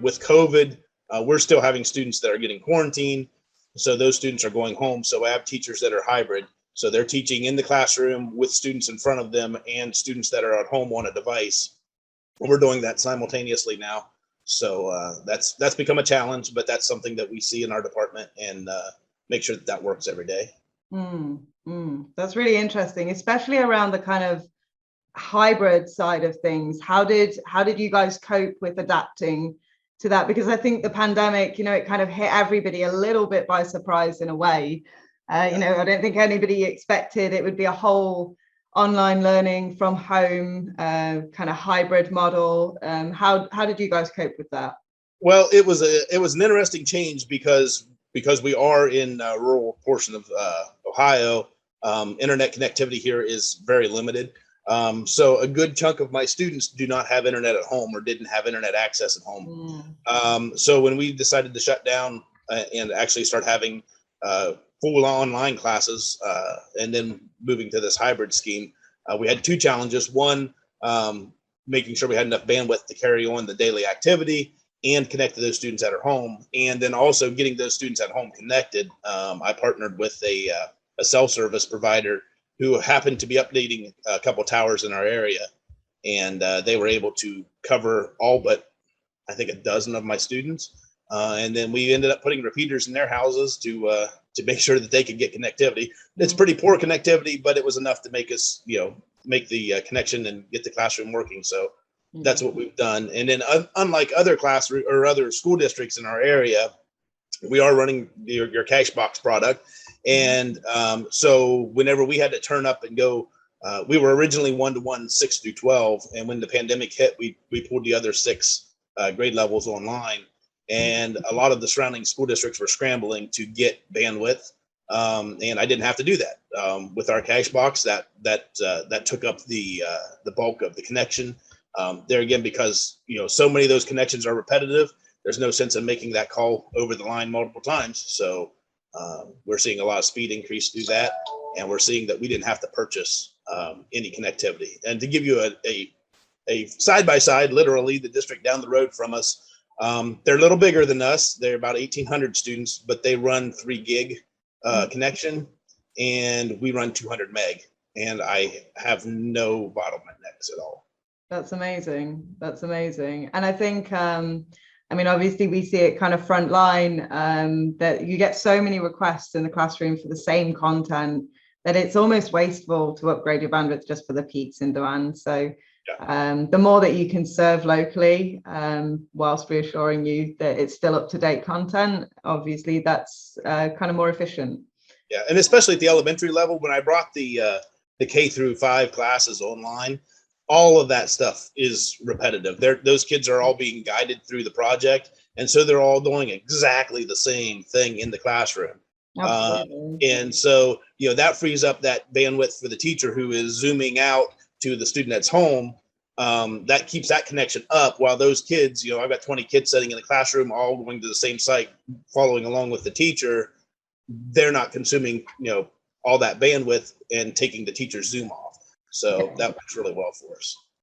with COVID, we're still having students that are getting quarantined. So those students are going home. So I have teachers that are hybrid. So they're teaching in the classroom with students in front of them and students that are at home on a device. And we're doing that simultaneously now. So that's become a challenge, but that's something that we see in our department and make sure that works every day. That's really interesting, especially around the kind of hybrid side of things. How did you guys cope with adapting to that? Because I think the pandemic, it kind of hit everybody a little bit by surprise in a way. I don't think anybody expected it would be a whole online learning from home kind of hybrid model. How did you guys cope with that? Well, it was an interesting change because we are in a rural portion of Ohio. Internet connectivity here is very limited. So a good chunk of my students do not have internet at home or didn't have internet access at home. So when we decided to shut down and actually start having full online classes and then moving to this hybrid scheme, we had two challenges. One, making sure we had enough bandwidth to carry on the daily activity and connect to those students at our home. And then also getting those students at home connected. I partnered with a cell service provider who happened to be updating a couple of towers in our area. And they were able to cover all but, I think, a dozen of my students. And then we ended up putting repeaters in their houses to make sure that they could get connectivity. It's pretty poor connectivity, but it was enough to make us, make the connection and get the classroom working. So that's what we've done. And then unlike other classroom or other school districts in our area, we are running your CACHEBOX product. And so whenever we had to turn up and go, we were originally 1-to-1 6 through 12. And when the pandemic hit, we pulled the other 6 grade levels online. And a lot of the surrounding school districts were scrambling to get bandwidth. And I didn't have to do that with our CACHEBOX. That took up the bulk of the connection. There again, because so many of those connections are repetitive, there's no sense in making that call over the line multiple times. So we're seeing a lot of speed increase through that, and we're seeing that we didn't have to purchase any connectivity. And to give you a side by side, literally the district down the road from us, they're a little bigger than us. They're about 1,800 students, but they run 3 gig connection, and we run 200 meg, and I have no bottlenecks at all. That's amazing. That's amazing. And I think, obviously we see it kind of frontline, that you get so many requests in the classroom for the same content that it's almost wasteful to upgrade your bandwidth just for the peaks in demand. So the more that you can serve locally, whilst reassuring you that it's still up-to-date content, obviously that's kind of more efficient. Yeah, and especially at the elementary level, when I brought the K through 5 classes online, all of that stuff is repetitive. Those kids are all being guided through the project, and so they're all doing exactly the same thing in the classroom. And so that frees up that bandwidth for the teacher who is zooming out to the student that's home. That keeps that connection up while those kids, I've got 20 kids sitting in the classroom, all going to the same site, following along with the teacher. They're not consuming, all that bandwidth and taking the teacher's Zoom off. So that works really well for us.